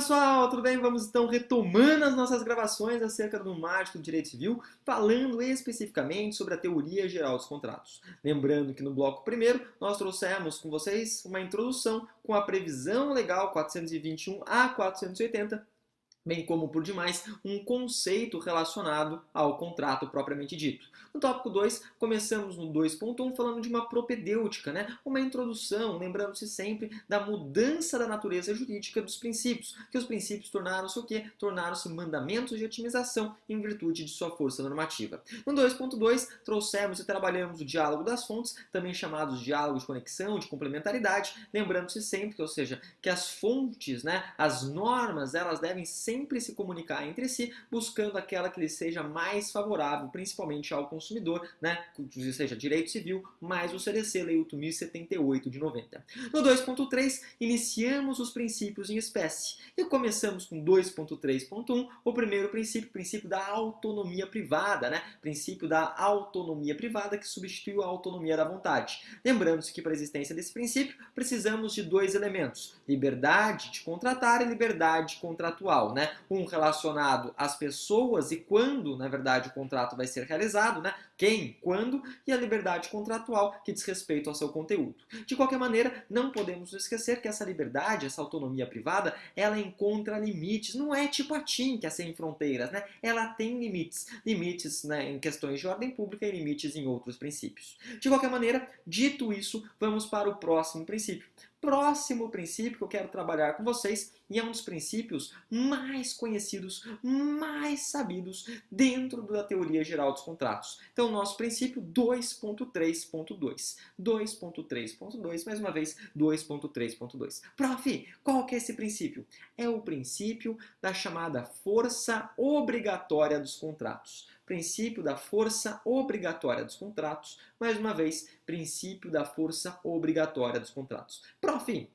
pessoal, tudo bem? Vamos então retomando as nossas gravações acerca do mágico do direito civil, falando especificamente sobre a teoria geral dos contratos. Lembrando que no bloco primeiro nós trouxemos com vocês uma introdução com a previsão legal 421 a 480, bem como, por demais, um conceito relacionado ao contrato propriamente dito. No tópico 2, começamos no 2.1 falando de uma propedêutica, uma introdução, lembrando-se sempre da mudança da natureza jurídica dos princípios, que os princípios tornaram-se o quê? Tornaram-se mandamentos de otimização em virtude de sua força normativa. No 2.2, trouxemos e trabalhamos o diálogo das fontes, também chamados diálogos de conexão, de complementaridade, lembrando-se sempre, ou seja, que as fontes, as normas, elas devem sempre se comunicar entre si, buscando aquela que lhe seja mais favorável, principalmente ao consumidor, ou seja, direito civil, mais o CDC, Lei 8.078 de 90. No 2.3, iniciamos os princípios em espécie e começamos com 2.3.1, o primeiro princípio, princípio da autonomia privada, princípio da autonomia privada que substitui a autonomia da vontade. Lembrando-se que para a existência desse princípio, precisamos de dois elementos, liberdade de contratar e liberdade contratual, um relacionado às pessoas e quando, na verdade, o contrato vai ser realizado, quem, quando, e a liberdade contratual que diz respeito ao seu conteúdo. De qualquer maneira, não podemos esquecer que essa liberdade, essa autonomia privada, ela encontra limites, não é tipo a TIM, que é sem fronteiras, ela tem limites, em questões de ordem pública e limites em outros princípios. De qualquer maneira, dito isso, vamos para o próximo princípio. Próximo princípio que eu quero trabalhar com vocês, e é um dos princípios mais conhecidos, mais sabidos dentro da teoria geral dos contratos. Então, nosso princípio 2.3.2. 2.3.2, mais uma vez, 2.3.2. Prof, qual que é esse princípio? É o princípio da chamada força obrigatória dos contratos. Princípio da força obrigatória dos contratos. Mais uma vez, princípio da força obrigatória dos contratos. Prof,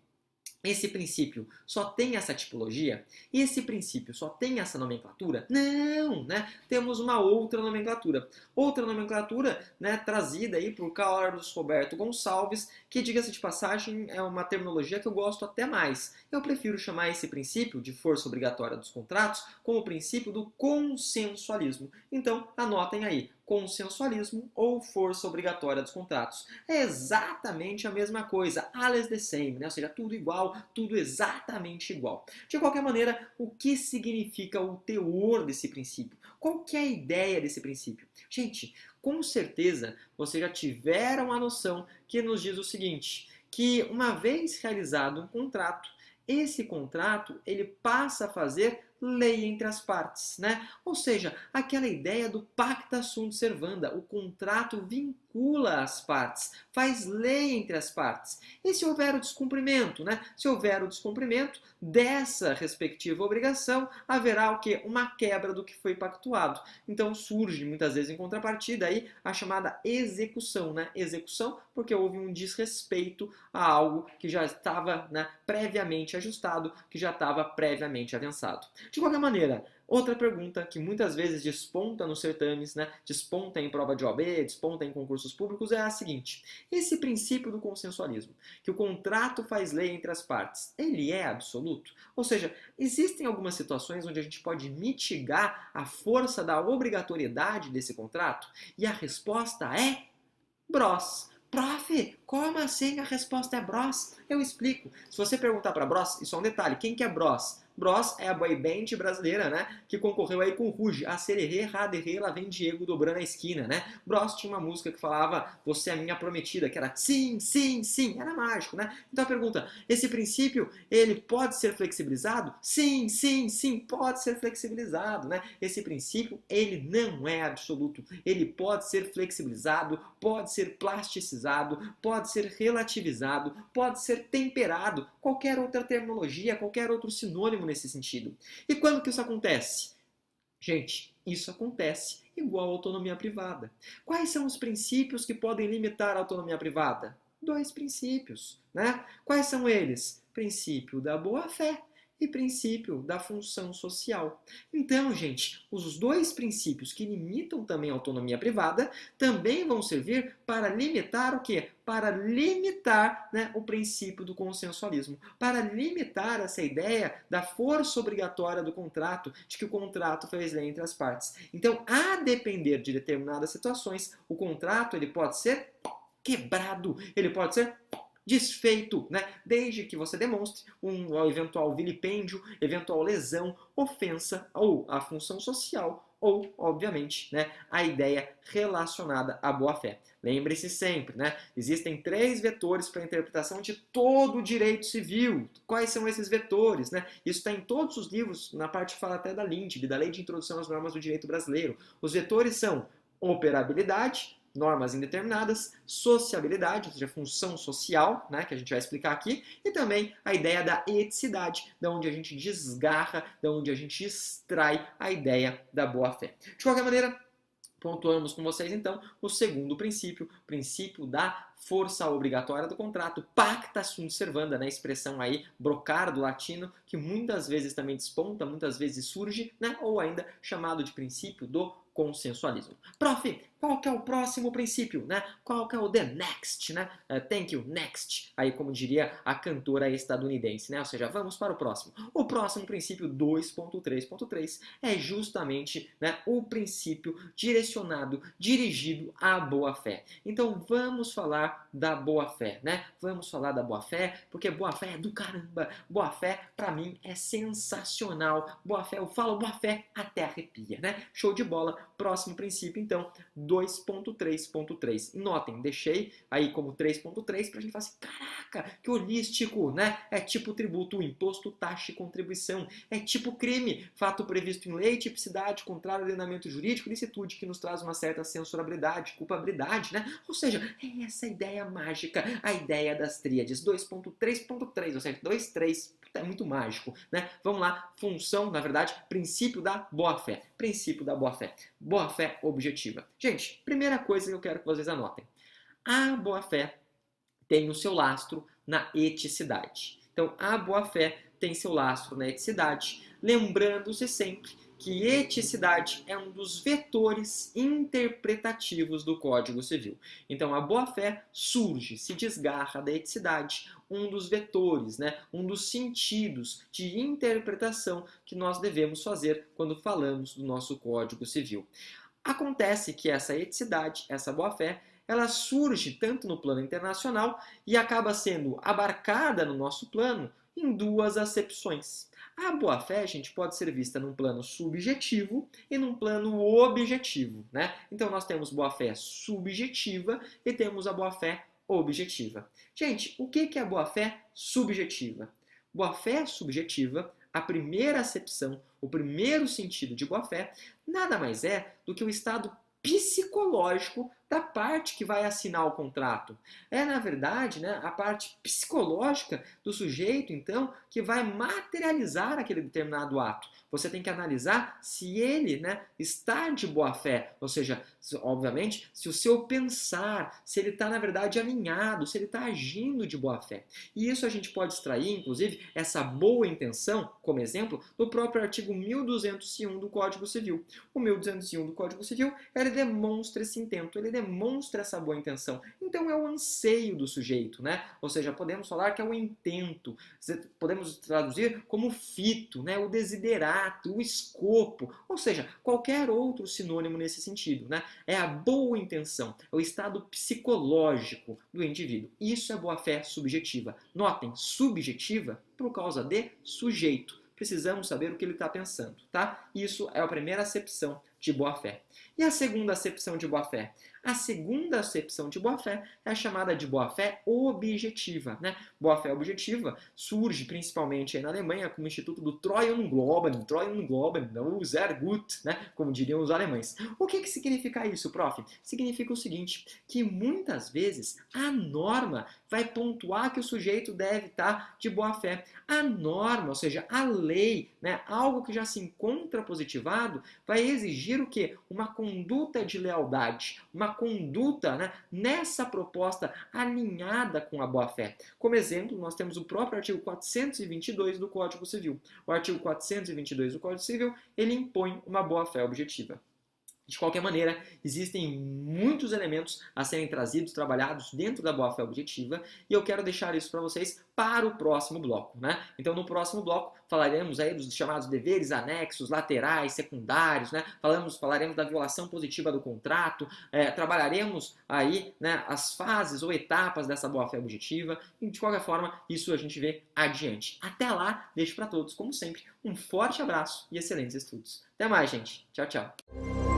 esse princípio só tem essa tipologia? Esse princípio só tem essa nomenclatura? Não, Temos uma outra nomenclatura. Outra nomenclatura, trazida aí por Carlos Roberto Gonçalves, que, diga-se de passagem, é uma terminologia que eu gosto até mais. Eu prefiro chamar esse princípio de força obrigatória dos contratos como o princípio do consensualismo. Então, anotem aí. Consensualismo ou força obrigatória dos contratos. É exatamente a mesma coisa, alles the same, ou seja, tudo igual, tudo exatamente igual. De qualquer maneira, o que significa o teor desse princípio? Qual que é a ideia desse princípio? Gente, com certeza vocês já tiveram a noção que nos diz o seguinte, que uma vez realizado um contrato, esse contrato ele passa a fazer lei entre as partes, Ou seja, aquela ideia do pacta sunt servanda, o contrato vincula as partes, faz lei entre as partes. E se houver o descumprimento, Se houver o descumprimento dessa respectiva obrigação, haverá o quê? Uma quebra do que foi pactuado. Então surge, muitas vezes em contrapartida, aí, a chamada execução, Execução porque houve um desrespeito a algo que já estava previamente ajustado, que já estava previamente avançado. De qualquer maneira, outra pergunta que muitas vezes desponta nos certames, desponta em prova de OAB, desponta em concursos públicos, é a seguinte. Esse princípio do consensualismo, que o contrato faz lei entre as partes, ele é absoluto? Ou seja, existem algumas situações onde a gente pode mitigar a força da obrigatoriedade desse contrato? E a resposta é bros. Prof, como assim a resposta é bros? Eu explico. Se você perguntar para bros, isso é um detalhe. Quem que é bros? Bros é a boy band brasileira, que concorreu aí com o Ruge, a sererê, raderê, lá vem Diego dobrando a esquina, Bros tinha uma música que falava, você é minha prometida, que era sim, sim, sim, era mágico, Então a pergunta, esse princípio, ele pode ser flexibilizado? Sim, sim, sim, pode ser flexibilizado, Esse princípio, ele não é absoluto, ele pode ser flexibilizado, pode ser plasticizado, pode ser relativizado, pode ser temperado, qualquer outra terminologia, qualquer outro sinônimo nesse sentido. E quando que isso acontece? Gente, isso acontece igual à autonomia privada. Quais são os princípios que podem limitar a autonomia privada? Dois princípios, Quais são eles? Princípio da boa-fé e princípio da função social. Então, gente, os dois princípios que limitam também a autonomia privada também vão servir para limitar o quê? Para limitar, né, o princípio do consensualismo, para limitar essa ideia da força obrigatória do contrato, de que o contrato fez lei entre as partes. Então, a depender de determinadas situações, o contrato ele pode ser quebrado, ele pode ser desfeito, né? Desde que você demonstre um eventual vilipêndio, eventual lesão, ofensa ou a função social ou, obviamente, né, a ideia relacionada à boa-fé. Lembre-se sempre, né? Existem 3 vetores para a interpretação de todo o direito civil. Quais são esses vetores, né? Isso está em todos os livros, na parte que fala até da LINDB, da Lei de Introdução às Normas do Direito Brasileiro. Os vetores são operabilidade, normas indeterminadas, sociabilidade, ou seja, função social, né, que a gente vai explicar aqui, e também a ideia da eticidade, da onde a gente desgarra, da onde a gente extrai a ideia da boa-fé. De qualquer maneira, pontuamos com vocês, então, o segundo princípio, o princípio da força obrigatória do contrato, pacta sunt servanda, né? Expressão aí, brocar do latino, que muitas vezes também desponta, muitas vezes surge, né? Ou ainda chamado de princípio do consensualismo. Prof, qual que é o próximo princípio, né? Qual que é o the next, né? Thank you, next. Aí, como diria a cantora estadunidense, né? Ou seja, vamos para o próximo. O próximo princípio 2.3.3 é justamente, né, o princípio direcionado, dirigido à boa-fé. Então, vamos falar da boa-fé, né? Vamos falar da boa-fé, porque boa-fé é do caramba. Boa-fé, para mim, é sensacional. Boa-fé, eu falo boa-fé até arrepia, né? Show de bola. Próximo princípio, então, 2.3.3. Notem, deixei aí como 3.3 para a gente falar assim, caraca, que holístico, né? É tipo tributo, imposto, taxa e contribuição. É tipo crime, fato previsto em lei, tipicidade, contrário ao ordenamento jurídico, licitude, que nos traz uma certa censurabilidade, culpabilidade, né? Ou seja, é essa ideia mágica, a ideia das tríades. 2.3.3, ou seja, 2.3. É muito mágico, né? Vamos lá, função, na verdade, princípio da boa-fé. Princípio da boa-fé. Boa-fé objetiva. Gente, primeira coisa que eu quero que vocês anotem. A boa-fé tem o seu lastro na eticidade. Então, a boa-fé tem seu lastro na eticidade, lembrando-se sempre que eticidade é um dos vetores interpretativos do Código Civil. Então, a boa-fé surge, se desgarra da eticidade, um dos vetores, né, um dos sentidos de interpretação que nós devemos fazer quando falamos do nosso Código Civil. Acontece que essa eticidade, essa boa-fé, ela surge tanto no plano internacional e acaba sendo abarcada no nosso plano em 2 acepções. A boa-fé, gente, pode ser vista num plano subjetivo e num plano objetivo, né? Então nós temos boa-fé subjetiva e temos a boa-fé objetiva. Gente, o que é a boa-fé subjetiva? Boa-fé subjetiva, a primeira acepção, o primeiro sentido de boa-fé, nada mais é do que o estado psicológico da parte que vai assinar o contrato. É, na verdade, né, a parte psicológica do sujeito, então, que vai materializar aquele determinado ato. Você tem que analisar se ele, né, está de boa fé, ou seja, obviamente, se o seu pensar, se ele está, na verdade, alinhado, se ele está agindo de boa fé. E isso a gente pode extrair, inclusive, essa boa intenção, como exemplo, do próprio artigo 1201 do Código Civil. O 1201 do Código Civil, ele demonstra esse intento, ele demonstra essa boa intenção. Então é o anseio do sujeito, né? Ou seja, podemos falar que é o intento, podemos traduzir como fito, né? O desiderato, o escopo, ou seja, qualquer outro sinônimo nesse sentido, né? É a boa intenção, é o estado psicológico do indivíduo. Isso é boa-fé subjetiva. Notem, subjetiva por causa de sujeito. Precisamos saber o que ele está pensando, tá? Isso é a primeira acepção de boa-fé. E a segunda acepção de boa-fé? A segunda acepção de boa-fé é a chamada de boa-fé objetiva, né? Boa-fé objetiva surge principalmente aí na Alemanha como instituto do Treuengloben, ou sehr gut, né? Como diriam os alemães. O que significa isso, prof? Significa o seguinte, que muitas vezes a norma vai pontuar que o sujeito deve estar de boa-fé. A norma, ou seja, a lei, né? Algo que já se encontra positivado, vai exigir o quê? Uma conduta de lealdade, uma conduta, né, nessa proposta alinhada com a boa-fé. Como exemplo, nós temos o próprio artigo 422 do Código Civil. O artigo 422 do Código Civil, ele impõe uma boa-fé objetiva. De qualquer maneira, existem muitos elementos a serem trazidos, trabalhados dentro da boa-fé objetiva, e eu quero deixar isso para vocês para o próximo bloco, né? Então, no próximo bloco, falaremos aí dos chamados deveres anexos, laterais, secundários, né? Falaremos da violação positiva do contrato, trabalharemos aí, né, as fases ou etapas dessa boa-fé objetiva, e de qualquer forma, isso a gente vê adiante. Até lá, deixo para todos, como sempre, um forte abraço e excelentes estudos. Até mais, gente. Tchau, tchau.